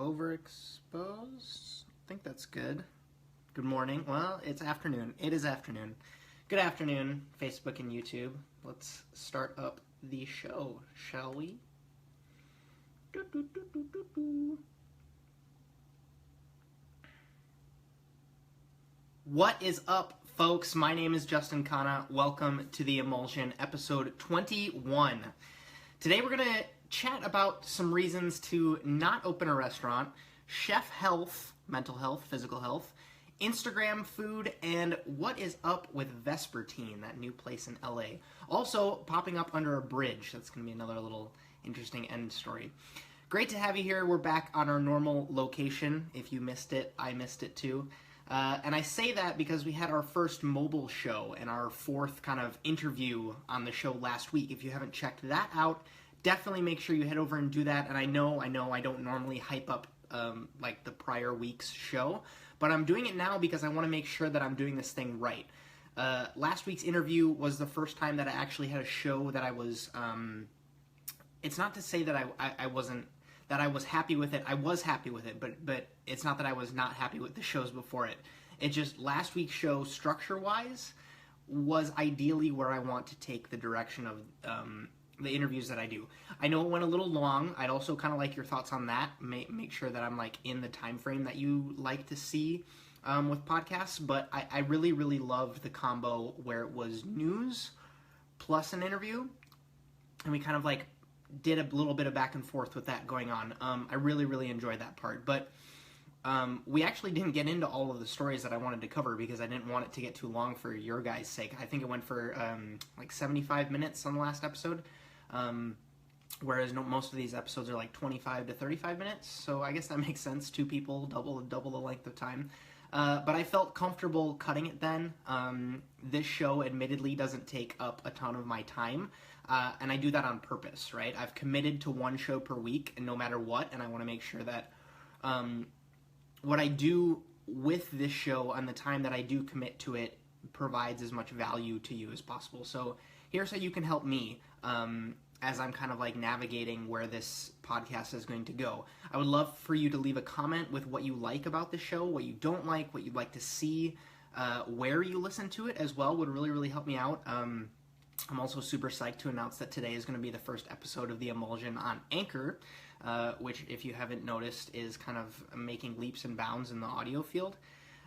overexposed. I think that's good. Good morning. Well, it's afternoon. It is afternoon. Good afternoon, Facebook and YouTube. Let's start up the show, shall we? What is up, folks? My name is Justin Khanna. Welcome to the Emulsion, episode 21. Today we're going to chat about some reasons to not open a restaurant, chef health, mental health, physical health, Instagram food, and what is up with Vespertine, that new place in LA. Also popping up under a bridge. That's going to be another little interesting end story. Great to have you here. We're back on our normal location. If you missed it, I missed it too. And I say that because we had our first mobile show and our fourth kind of interview on the show last week. If you haven't checked that out, definitely make sure you head over and do that. And I know I don't normally hype up like the prior week's show, but I'm doing it now because I want to make sure that I'm doing this thing right. Last week's interview was the first time that I actually had a show that I was, it's not to say that I wasn't, that I was happy with it. I was happy with it, but it's not that I was not happy with the shows before it. It just, last week's show, structure-wise, was ideally where I want to take the direction of the interviews that I do. I know it went a little long. I'd also kind of like your thoughts on that. Make sure that I'm like in the time frame that you like to see with podcasts, but I really, really loved the combo where it was news plus an interview, and we kind of like did a little bit of back and forth with that going on. I really, really enjoyed that part, but we actually didn't get into all of the stories that I wanted to cover because I didn't want it to get too long for your guys' sake. I think it went for like 75 minutes on the last episode, whereas most of these episodes are like 25 to 35 minutes, so I guess that makes sense. Two people, double the length of time. But I felt comfortable cutting it then. This show admittedly doesn't take up a ton of my time, and I do that on purpose, right? I've committed to one show per week, and no matter what, and I want to make sure that what I do with this show and the time that I do commit to it provides as much value to you as possible. So here's how you can help me as I'm kind of like navigating where this podcast is going to go. I would love for you to leave a comment with what you like about the show, what you don't like, what you'd like to see, where you listen to it as well would really, really help me out. I'm also super psyched to announce that today is going to be the first episode of the Emulsion on Anchor, which, if you haven't noticed, is kind of making leaps and bounds in the audio field.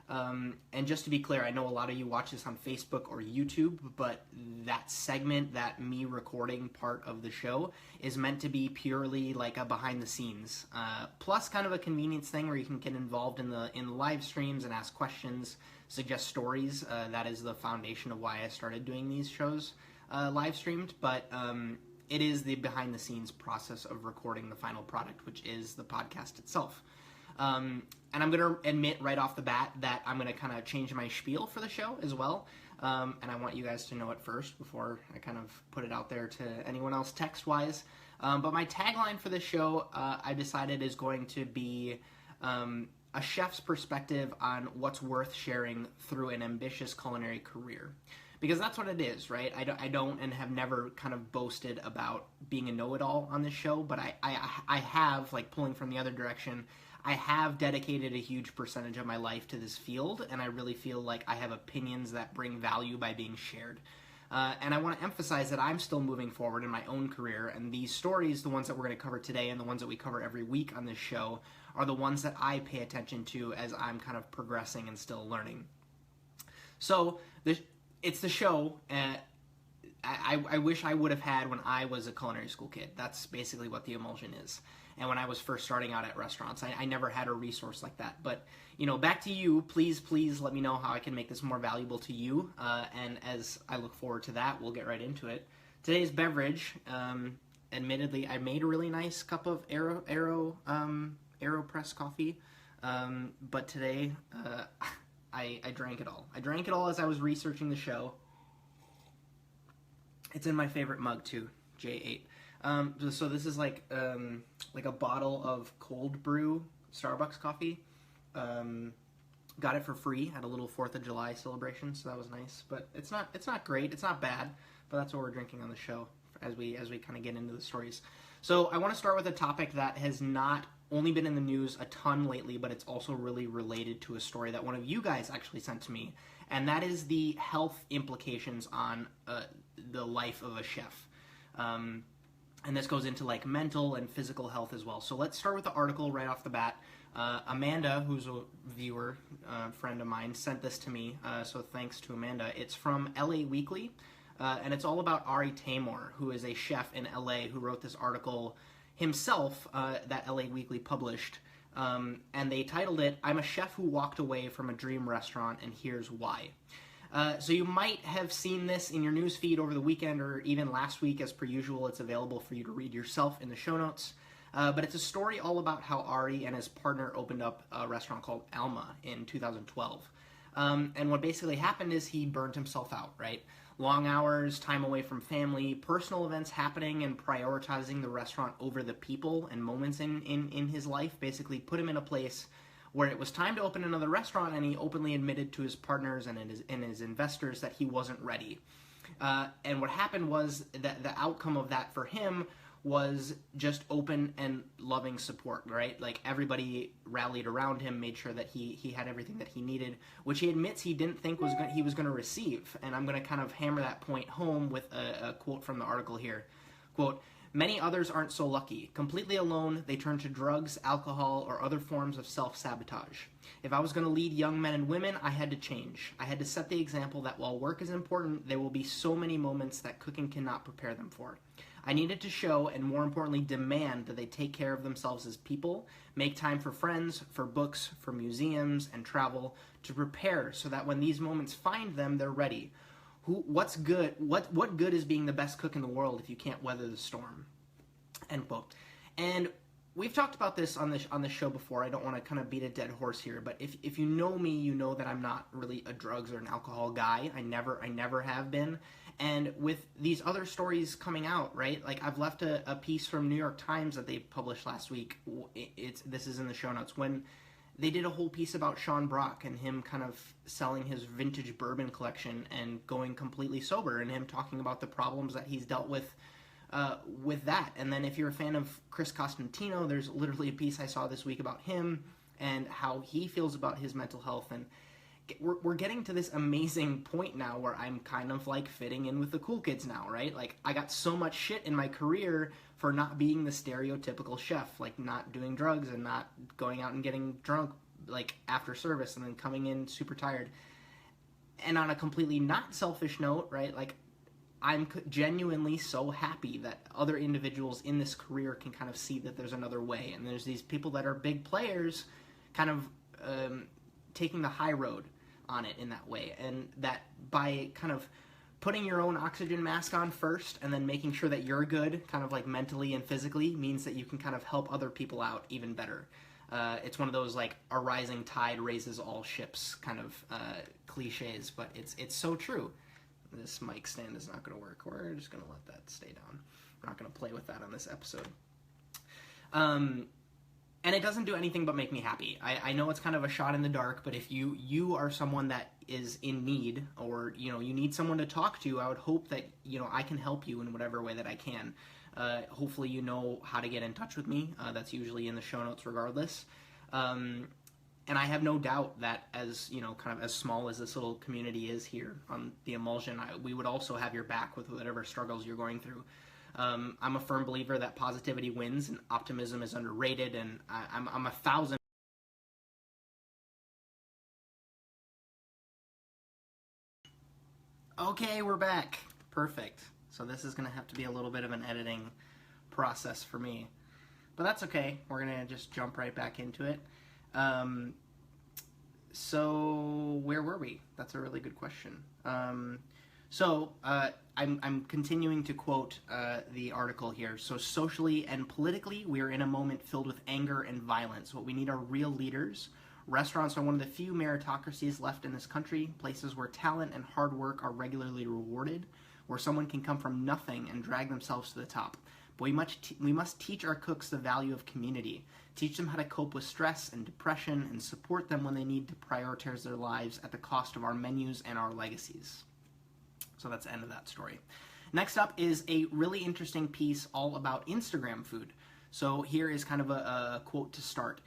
And just to be clear, I know a lot of you watch this on Facebook or YouTube, but that segment, that me recording part of the show, is meant to be purely like a behind the scenes, plus kind of a convenience thing where you can get involved in the live streams and ask questions, suggest stories. That is the foundation of why I started doing these shows live streamed, but it is the behind the scenes process of recording the final product, which is the podcast itself. And I'm going to admit right off the bat that I'm going to kind of change my spiel for the show as well. And I want you guys to know it first before I kind of put it out there to anyone else text-wise. But my tagline for this show, I decided, is going to be a chef's perspective on what's worth sharing through an ambitious culinary career. Because that's what it is, right? I don't and have never kind of boasted about being a know-it-all on this show, but I have, like pulling from the other direction, I have dedicated a huge percentage of my life to this field, and I really feel like I have opinions that bring value by being shared. And I want to emphasize that I'm still moving forward in my own career, and these stories, the ones that we're going to cover today and the ones that we cover every week on this show, are the ones that I pay attention to as I'm kind of progressing and still learning. So, it's the show I wish I would have had when I was a culinary school kid. That's basically what the Emulsion is. And when I was first starting out at restaurants, I never had a resource like that. But, you know, back to you. Please let me know how I can make this more valuable to you. And as I look forward to that, we'll get right into it. Today's beverage, admittedly, I made a really nice cup of AeroPress coffee. But today, I drank it all. I drank it all as I was researching the show. It's in my favorite mug too, J8. So this is like a bottle of cold brew Starbucks coffee. Got it for free at a little 4th of July celebration, so that was nice. But it's not great, it's not bad, but that's what we're drinking on the show as we kind of get into the stories. So I want to start with a topic that has not only been in the news a ton lately, but it's also really related to a story that one of you guys actually sent to me, and that is the health implications on the life of a chef. And this goes into like mental and physical health as well. So let's start with the article right off the bat. Amanda, who's a viewer, friend of mine, sent this to me, so thanks to Amanda. It's from LA Weekly, and it's all about Ari Taimur, who is a chef in LA who wrote this article himself that LA Weekly published, and they titled it, "I'm a chef who walked away from a dream restaurant, and here's why." So you might have seen this in your news feed over the weekend or even last week. As per usual, it's available for you to read yourself in the show notes. But it's a story all about how Ari and his partner opened up a restaurant called Alma in 2012. And what basically happened is he burned himself out, right? Long hours, time away from family, personal events happening, and prioritizing the restaurant over the people and moments in his life basically put him in a place where it was time to open another restaurant, and he openly admitted to his partners and his investors that he wasn't ready. And what happened was that the outcome of that for him was just open and loving support, right? Like everybody rallied around him, made sure that he had everything that he needed, which he admits he didn't think he was going to receive. And I'm going to kind of hammer that point home with a quote from the article here. Quote, "Many others aren't so lucky. Completely alone, they turn to drugs, alcohol, or other forms of self-sabotage. If I was going to lead young men and women, I had to change. I had to set the example that while work is important, there will be so many moments that cooking cannot prepare them for. I needed to show, and more importantly, demand that they take care of themselves as people, make time for friends, for books, for museums, and travel, to prepare so that when these moments find them, they're ready. What's good? What good is being the best cook in the world if you can't weather the storm?" End quote. And we've talked about this on the show before. I don't want to kind of beat a dead horse here, but if you know me, you know that I'm not really a drugs or an alcohol guy. I never have been. And with these other stories coming out, right? Like I've left a piece from New York Times that they published last week. This is in the show notes, when they did a whole piece about Sean Brock and him kind of selling his vintage bourbon collection and going completely sober, and him talking about the problems that he's dealt with that. And then if you're a fan of Chris Costantino, there's literally a piece I saw this week about him and how he feels about his mental health. And we're getting to this amazing point now where I'm kind of like fitting in with the cool kids now, right? Like I got so much shit in my career for not being the stereotypical chef, like not doing drugs and not going out and getting drunk like after service and then coming in super tired. And on a completely not selfish note, right? Like I'm genuinely so happy that other individuals in this career can kind of see that there's another way. And there's these people that are big players kind of taking the high road on it in that way. And that by kind of putting your own oxygen mask on first and then making sure that you're good, kind of like mentally and physically, means that you can kind of help other people out even better. It's one of those like a rising tide raises all ships kind of cliches, but it's so true. This mic stand is not going to work. We're just going to let that stay down. We're not going to play with that on this episode. And it doesn't do anything but make me happy. I know it's kind of a shot in the dark, but if you are someone that is in need, or you need someone to talk to, I would hope that I can help you in whatever way that I can. Hopefully you know how to get in touch with me. That's usually in the show notes regardless. And I have no doubt that as, kind of as small as this little community is here on the Emulsion, we would also have your back with whatever struggles you're going through. I'm a firm believer that positivity wins and optimism is underrated, and I'm 1,000. Okay, we're back. Perfect. So this is going to have to be a little bit of an editing process for me. But that's okay. We're going to just jump right back into it. So where were we? That's a really good question. I'm continuing to quote the article here. So socially and politically, we are in a moment filled with anger and violence. What we need are real leaders. Restaurants are one of the few meritocracies left in this country, places where talent and hard work are regularly rewarded, where someone can come from nothing and drag themselves to the top. But we must teach our cooks the value of community, teach them how to cope with stress and depression, and support them when they need to prioritize their lives at the cost of our menus and our legacies. So that's the end of that story. Next up is a really interesting piece all about Instagram food. So here is kind of a quote to start.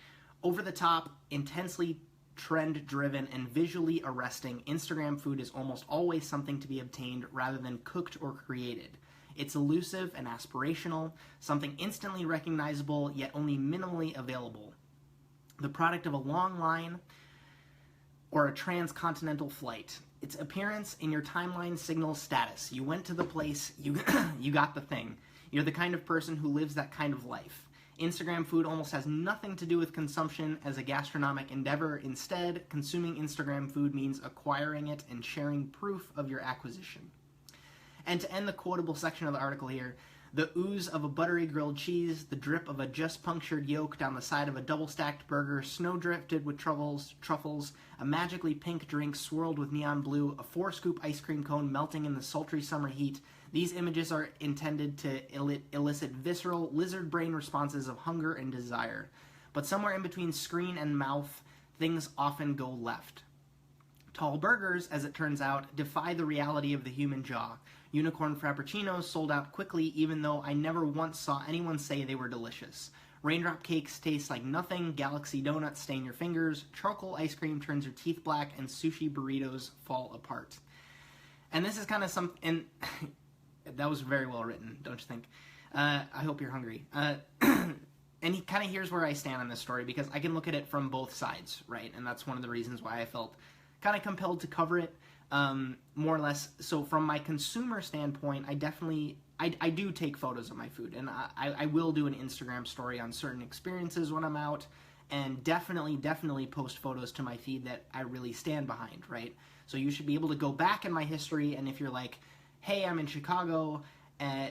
Over the top, intensely trend-driven, and visually arresting, Instagram food is almost always something to be obtained rather than cooked or created. It's elusive and aspirational, something instantly recognizable yet only minimally available. The product of a long line or a transcontinental flight. Its appearance in your timeline signals status. You went to the place, you got the thing. You're the kind of person who lives that kind of life. Instagram food almost has nothing to do with consumption as a gastronomic endeavor. Instead, consuming Instagram food means acquiring it and sharing proof of your acquisition. And to end the quotable section of the article here, the ooze of a buttery grilled cheese, the drip of a just punctured yolk down the side of a double-stacked burger, snow-drifted with truffles, a magically pink drink swirled with neon blue, a 4-scoop ice cream cone melting in the sultry summer heat. These images are intended to elicit visceral, lizard-brain responses of hunger and desire. But somewhere in between screen and mouth, things often go left. Tall burgers, as it turns out, defy the reality of the human jaw. Unicorn frappuccinos sold out quickly, even though I never once saw anyone say they were delicious. Raindrop cakes taste like nothing, galaxy donuts stain your fingers, charcoal ice cream turns your teeth black, and sushi burritos fall apart. And this is kind of and that was very well written, don't you think? I hope you're hungry. And he kind of here's where I stand on this story, because I can look at it from both sides, right? And that's one of the reasons why I felt kind of compelled to cover it, more or less. So from my consumer standpoint, I do take photos of my food, and I will do an Instagram story on certain experiences when I'm out, and definitely post photos to my feed that I really stand behind, right? So you should be able to go back in my history, and if you're like, hey, I'm in Chicago,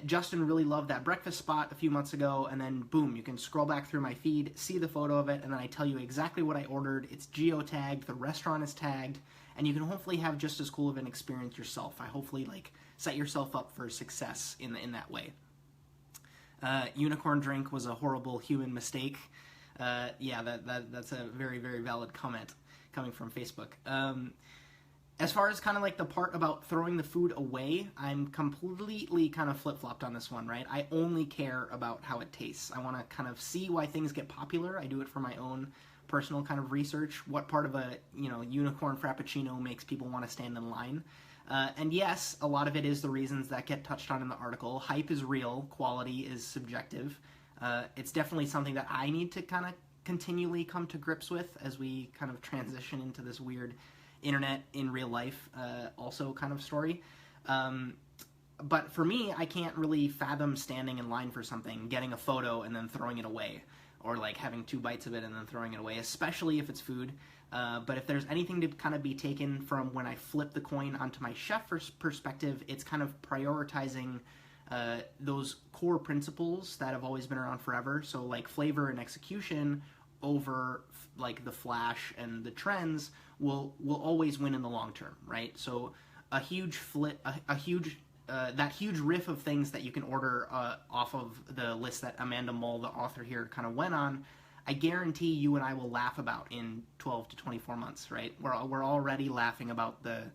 Justin really loved that breakfast spot a few months ago, and then boom, you can scroll back through my feed, see the photo of it, and then I tell you exactly what I ordered. It's geotagged, the restaurant is tagged, and you can hopefully have just as cool of an experience yourself. I hopefully set yourself up for success in that way. Unicorn drink was a horrible human mistake. Yeah, that's a very, very valid comment coming from Facebook. As far as kind of like the part about throwing the food away, I'm completely kind of flip-flopped on this one, right? I only care about how it tastes. I want to kind of see why things get popular. I do it for my own personal kind of research. What part of a, unicorn frappuccino makes people want to stand in line? And yes, a lot of it is the reasons that get touched on in the article. Hype is real. Quality is subjective. It's definitely something that I need to kind of continually come to grips with as we kind of transition into this weird internet in real life also kind of story. But for me, I can't really fathom standing in line for something, getting a photo, and then throwing it away, or like having 2 bites of it and then throwing it away, especially if it's food. But if there's anything to kind of be taken from when I flip the coin onto my chef perspective, it's kind of prioritizing those core principles that have always been around forever. So like flavor and execution over like the flash and the trends will always win in the long term, right? So a huge that huge riff of things that you can order off of the list that Amanda Mull, the author here, kind of went on, I guarantee you and I will laugh about in 12 to 24 months, right? We're already laughing about the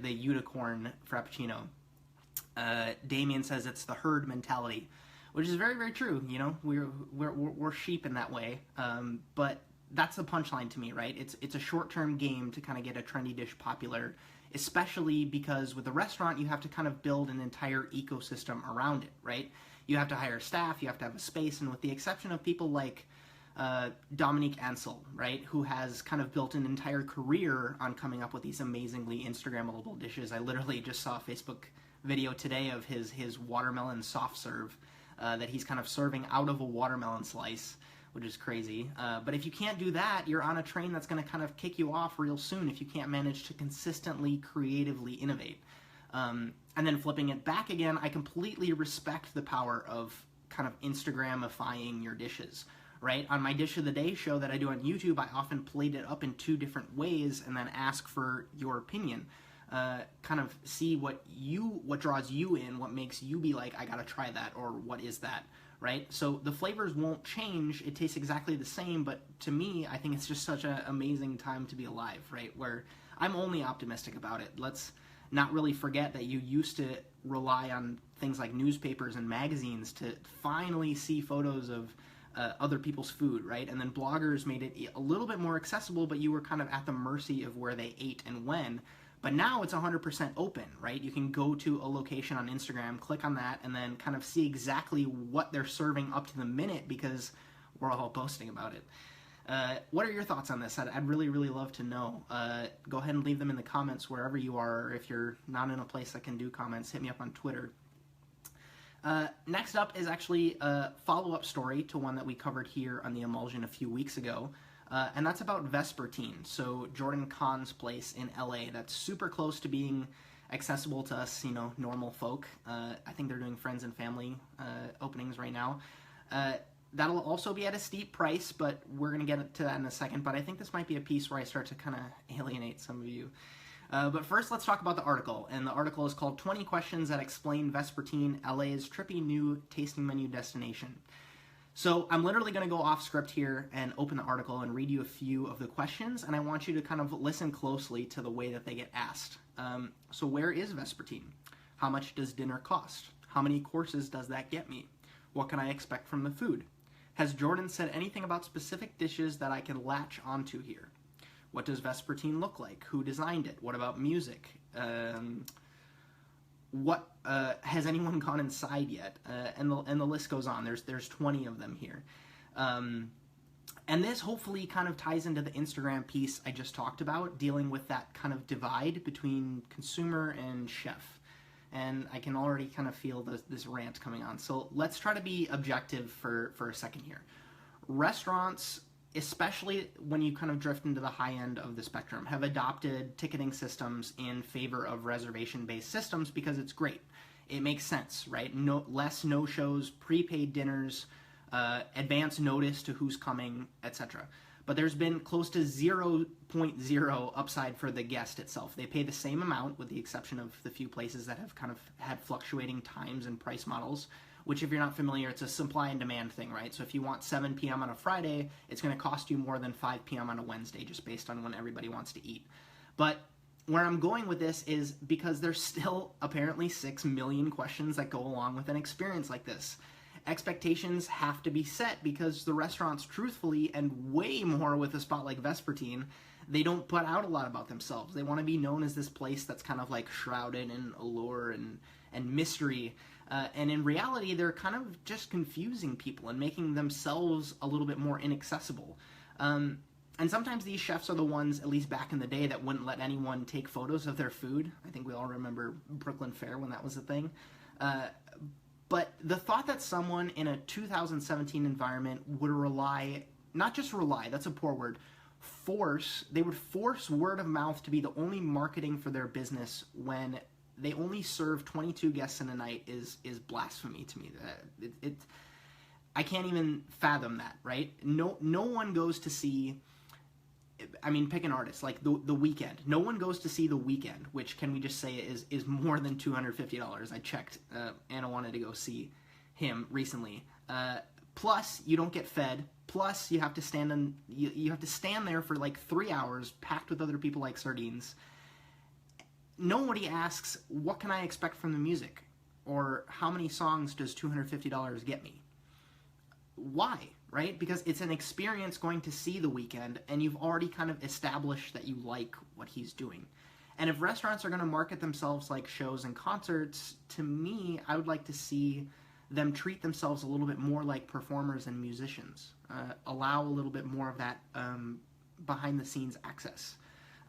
unicorn frappuccino. Damien says it's the herd mentality, which is very, very true. We're sheep in that way, but that's the punchline to me, right? It's a short-term game to kind of get a trendy dish popular, especially because with a restaurant you have to kind of build an entire ecosystem around it, right? You have to hire staff, you have to have a space, and with the exception of people like Dominique Ansel, right, who has kind of built an entire career on coming up with these amazingly Instagrammable dishes. I literally just saw a Facebook video today of his watermelon soft serve that he's kind of serving out of a watermelon slice, which is crazy. But if you can't do that, you're on a train that's going to kind of kick you off real soon if you can't manage to consistently, creatively innovate. And then flipping it back again, I completely respect the power of kind of Instagramifying your dishes, right? On my Dish of the Day show that I do on YouTube, I often plate it up in 2 different ways and then ask for your opinion. Kind of see what draws you in, what makes you be like, I gotta try that, or what is that, right? So the flavors won't change, it tastes exactly the same, but to me, I think it's just such an amazing time to be alive, right? Where I'm only optimistic about it. Let's not really forget that you used to rely on things like newspapers and magazines to finally see photos of other people's food, right? And then bloggers made it a little bit more accessible, but you were kind of at the mercy of where they ate and when. But now it's 100% open, right? You can go to a location on Instagram, click on that, and then kind of see exactly what they're serving up to the minute because we're all posting about it. What are your thoughts on this? I'd really, really love to know. Go ahead and leave them in the comments wherever you are, or if you're not in a place that can do comments, hit me up on Twitter. Next up is actually a follow-up story to one that we covered here on the Emulsion a few weeks ago, and that's about Vespertine, so Jordan Kahn's place in LA that's super close to being accessible to us, you know, normal folk. I think they're doing friends and family openings right now. That'll also be at a steep price, but we're going to get to that in a second, but I think this might be a piece where I start to kind of alienate some of you. But first, let's talk about the article, and the article is called 20 Questions That Explain Vespertine, LA's Trippy New Tasting Menu Destination. So I'm literally going to go off script here and open the article and read you a few of the questions, and I want you to kind of listen closely to the way that they get asked. So where is Vespertine? How much does dinner cost? How many courses does that get me? What can I expect from the food? Has Jordan said anything about specific dishes that I can latch onto here? What does Vespertine look like? Who designed it? What about music? Has anyone gone inside yet? And the list goes on. There's 20 of them here. And this hopefully kind of ties into the Instagram piece I just talked about, dealing with that kind of divide between consumer and chef. And I can already kind of feel this rant coming on. So let's try to be objective for a second here. Restaurants, especially when you kind of drift into the high end of the spectrum, have adopted ticketing systems in favor of reservation-based systems because it's great. It makes sense, right? Less no-shows, prepaid dinners, advance notice to who's coming, etc. But there's been close to 0.0 upside for the guest itself. They pay the same amount, with the exception of the few places that have kind of had fluctuating times and price models, which, if you're not familiar, it's a supply and demand thing, right? So if you want 7 p.m. on a Friday, it's going to cost you more than 5 p.m. on a Wednesday, just based on when everybody wants to eat. But where I'm going with this is because there's still apparently 6 million questions that go along with an experience like this. Expectations have to be set because the restaurants, truthfully, and way more with a spot like Vespertine, they don't put out a lot about themselves. They want to be known as this place that's kind of like shrouded in allure and mystery. And in reality, they're kind of just confusing people and making themselves a little bit more inaccessible. And sometimes these chefs are the ones, at least back in the day, that wouldn't let anyone take photos of their food. I think we all remember Brooklyn Fare when that was a thing. But the thought that someone in a 2017 environment would rely, not just rely, that's a poor word, they would force word of mouth to be the only marketing for their business when they only serve 22 guests in a night is blasphemy to me. I can't even fathom that, right? No one goes to see, I mean, pick an artist, like The Weeknd. No one goes to see The Weeknd, which, can we just say, is more than $250. I checked. Anna wanted to go see him recently. Plus, you don't get fed. Plus, you have to stand you have to stand there for like 3 hours, packed with other people like sardines. Nobody asks, what can I expect from the music? Or how many songs does $250 get me? Why? Right? Because it's an experience going to see The Weeknd, and you've already kind of established that you like what he's doing. And if restaurants are going to market themselves like shows and concerts, to me, I would like to see them treat themselves a little bit more like performers and musicians. Allow a little bit more of that behind-the-scenes access.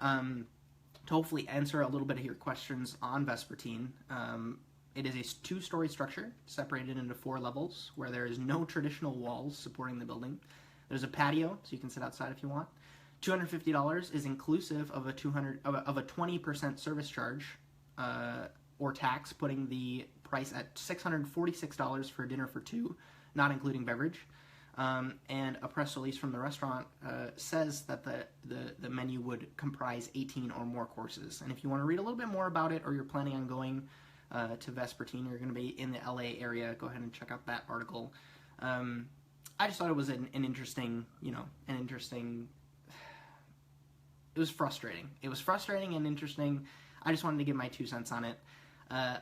To hopefully answer a little bit of your questions on Vespertine, it is a 2-story structure separated into 4 levels where there is no traditional walls supporting the building. There's a patio, so you can sit outside if you want. $250 is inclusive of a 20% service charge or tax, putting the price at $646 for dinner for 2, not including beverage. And a press release from the restaurant says that the menu would comprise 18 or more courses. And if you want to read a little bit more about it, or you're planning on going to Vespertine, or you're going to be in the LA area, go ahead and check out that article. I just thought it was an interesting, it was frustrating. It was frustrating and interesting. I just wanted to give my 2 cents on it.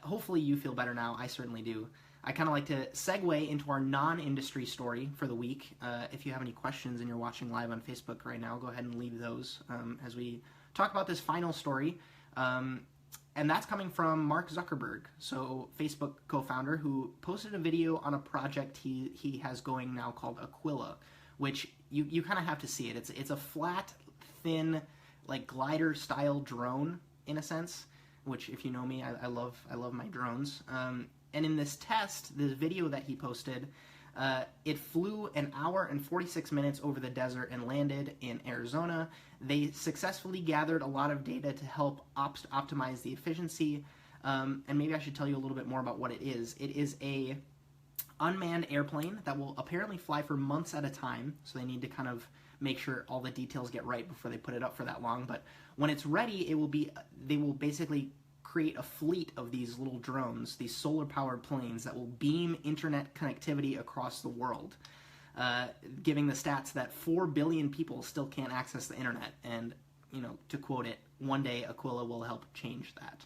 Hopefully you feel better now. I certainly do. I kind of like to segue into our non-industry story for the week. If you have any questions and you're watching live on Facebook right now, go ahead and leave those as we talk about this final story. And that's coming from Mark Zuckerberg, so Facebook co-founder, who posted a video on a project he has going now called Aquila, which you kind of have to see it. It's a flat, thin, like glider-style drone in a sense. Which, if you know me, I love my drones. And in this test, this video that he posted, it flew an hour and 46 minutes over the desert and landed in Arizona. They successfully gathered a lot of data to help optimize the efficiency. And maybe I should tell you a little bit more about what it is. It is a unmanned airplane that will apparently fly for months at a time. So they need to kind of make sure all the details get right before they put it up for that long. But when it's ready, they will basically create a fleet of these little drones, these solar-powered planes that will beam internet connectivity across the world, giving the stats that 4 billion people still can't access the internet. And, to quote it, one day Aquila will help change that.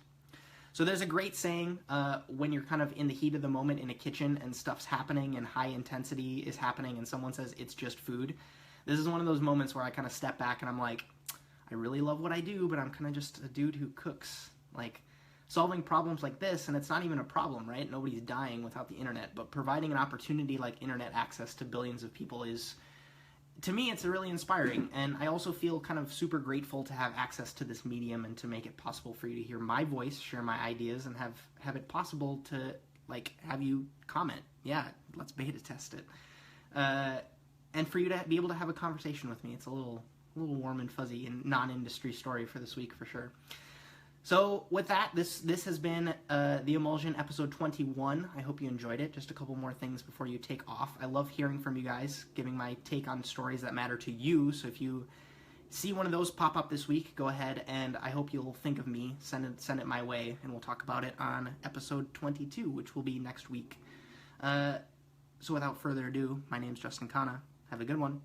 So there's a great saying, when you're kind of in the heat of the moment in a kitchen and stuff's happening and high intensity is happening and someone says it's just food. This is one of those moments where I kind of step back and I'm like, I really love what I do, but I'm kind of just a dude who cooks. Like, solving problems like this, and it's not even a problem, right? Nobody's dying without the internet, but providing an opportunity like internet access to billions of people is, to me, it's really inspiring. And I also feel kind of super grateful to have access to this medium and to make it possible for you to hear my voice, share my ideas, and have it possible to, like, have you comment. Yeah, let's beta test it. And for you to be able to have a conversation with me. It's a little warm and fuzzy and non-industry story for this week for sure. So with that, this has been the Emulsion episode 21. I hope you enjoyed it. Just a couple more things before you take off. I love hearing from you guys, giving my take on stories that matter to you. So if you see one of those pop up this week, go ahead and I hope you'll think of me. Send it my way, and we'll talk about it on episode 22, which will be next week. So without further ado, my name's Justin Khanna. Have a good one.